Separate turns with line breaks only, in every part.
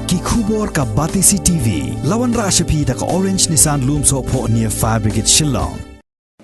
ki khubor ka Batisi TV lawan ra shapi da ka Orange Nissan Loom so pho near Fire Brigade Shillong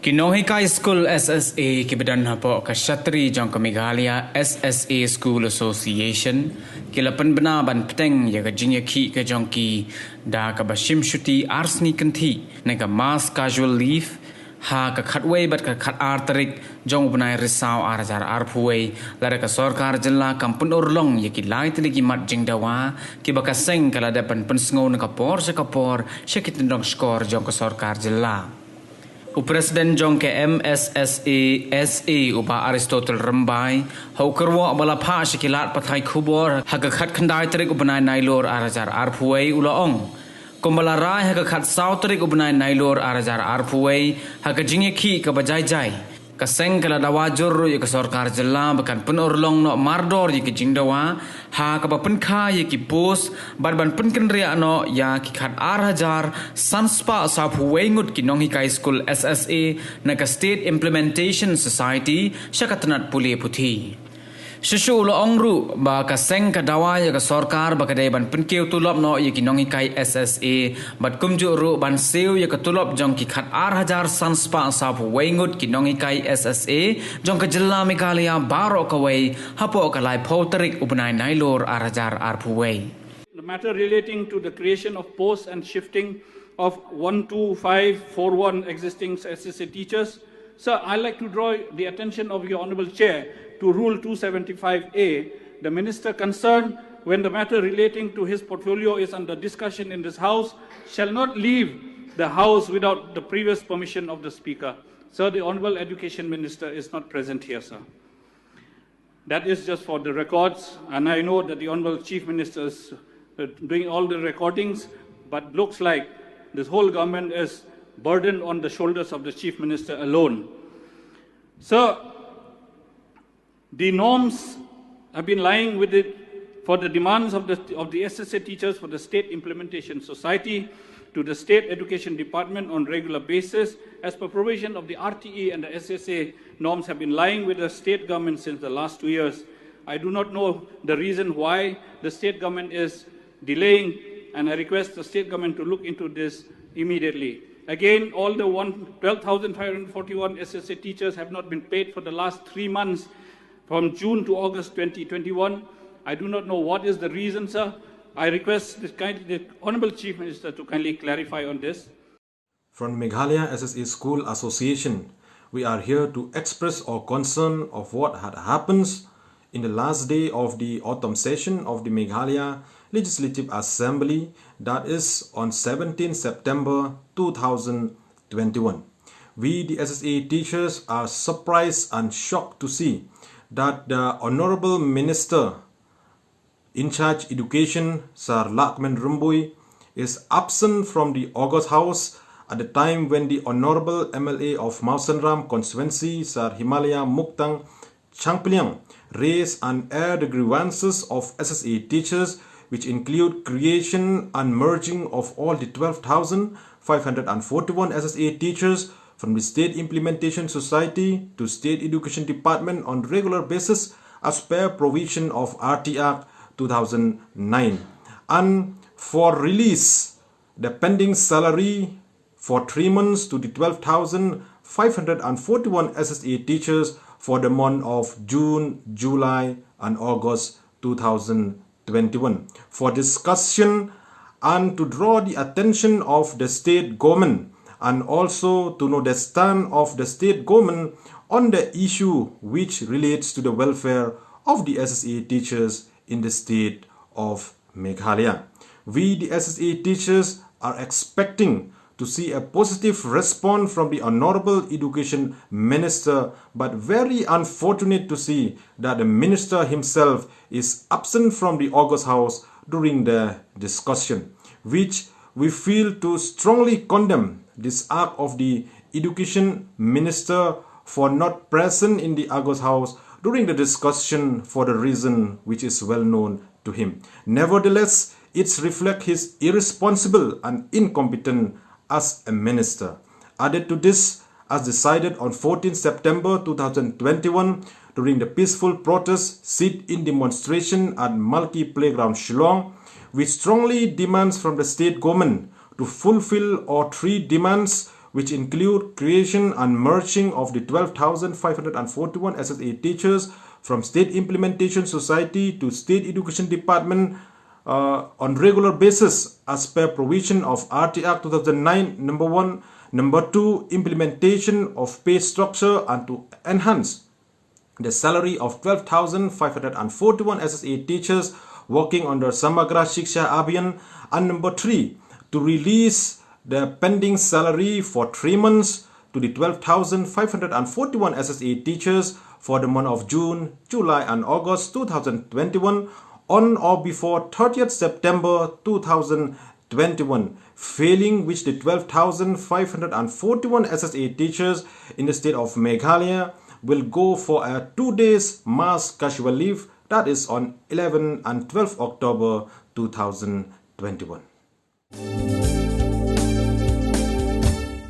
ki Nonghikai Skul SSA ki badan hapo ka Shatri jong ka Meghalaya SSA School Association ki lapan bana ban peteng ya ka Jingdawa ka jong ki da ka ba Shim Shuti Sngi Mynthi na ka mass casual leave ha ka khatway bat ka khat artarik jong banai risau arajar arpuway lara ka Sorkar jilla kampun urlong ya ki lai tili ki mat Jingdawa ki baka seng kala dapan pensngo na kapor sa kapor syakitindong skor jong ka Sorkar jilla Presiden jong ke MSSA SA upa Aristotle Rambai hau kerwa bala pha shikilat pathai khubor haga khat khandai tarik ubanai nailor arajar arpuway ulaong kumbala rai haga khat sau tarik ubanai nailor arajar arpuway haga jingeki ka bajai jai kaseng kala dawa jor ya ka Sorkar jilla bakan penurlong no mardor ya ki Jingdawa ha ka bapen kha ya ki pos ban penken ria no ya ki khat hajar sanspa sa phuwei ngut ki Nonghikai School SSA na ka State Implementation Society syakatnat puli puthi Shishu lo ongru ba ka seng ka dawa ya ka Sorkar ba ka dai ban penkeu tulop no ya ki Nonghikai SSA bat kumju ru ban seu ya ka tulop jong ki khat hajar sanspa sa phuwei ngut ki Nonghikai SSA jong ka jilla Meghalaya baro ka wei hapo ka lai photrik ubnai nailor hajar arphuwei
The matter relating to the creation of posts and shifting of 12541 existing SSA teachers. Sir, I'd like to draw the attention of your Honourable Chair to Rule 275A. The Minister concerned, when the matter relating to his portfolio is under discussion in this House, shall not leave the House without the previous permission of the Speaker. Sir, the Honourable Education Minister is not present here, sir. That is just for the records, and I know that the Honourable Chief Minister is doing all the recordings, but looks like this whole government is burdened on the shoulders of the Chief Minister alone. Sir, the norms have been lying with it for the demands of the SSA teachers for the State Implementation Society to the State Education Department on regular basis. As per provision of the RTE and the SSA norms have been lying with the state government since the last 2 years. I do not know the reason why the state government is delaying, and I request the state government to look into this immediately. Again, all the 12,541 SSA teachers have not been paid for the last 3 months from June to August 2021. I do not know what is the reason, sir. I request the Honourable Chief Minister to kindly clarify on this.
From Meghalaya SSA School Association, we are here to express our concern of what had happened in the last day of the autumn session of the Meghalaya Legislative Assembly, that is on 17 September 2021. We, the SSA teachers, are surprised and shocked to see that the Honorable Minister in charge education, Sir Lakman Rumbui, is absent from the August House at the time when the Honorable MLA of Mausanram constituency, Sir Himalaya Muktang Changpiliang, raised and aired the grievances of SSA teachers, which include creation and merging of all the 12,541 SSA teachers from the State Implementation Society to State Education Department on regular basis as per provision of RT Act 2009, and for release the pending salary for 3 months to the 12,541 SSA teachers for the month of June, July and August 2021 for discussion and to draw the attention of the state government and also to know the stand of the state government on the issue which relates to the welfare of the SSA teachers in the state of Meghalaya. We, the SSA teachers, are expecting to see a positive response from the Honorable Education Minister, but very unfortunate to see that the Minister himself is absent from the August House during the discussion, which we feel to strongly condemn this act of the Education Minister for not present in the August House during the discussion for the reason which is well known to him. Nevertheless, it reflects his irresponsible and incompetent as a minister. Added to this, as decided on 14 September 2021, during the peaceful protest sit-in demonstration at Malki Playground, Shillong, which strongly demands from the state government to fulfill all three demands, which include creation and merging of the 12,541 SSA teachers from State Implementation Society to State Education Department on regular basis as per provision of RT Act 2009 number 1, number 2, implementation of pay structure, and to enhance the salary of 12,541 SSA teachers working under Samagra Shiksha Abhiyan, and number 3, to release the pending salary for 3 months to the 12,541 SSA teachers for the month of June, July and August 2021 on or before 30th September 2021, failing which the 12,541 SSA teachers in the state of Meghalaya will go for a 2 days mass casual leave, that is on 11 and 12 October 2021.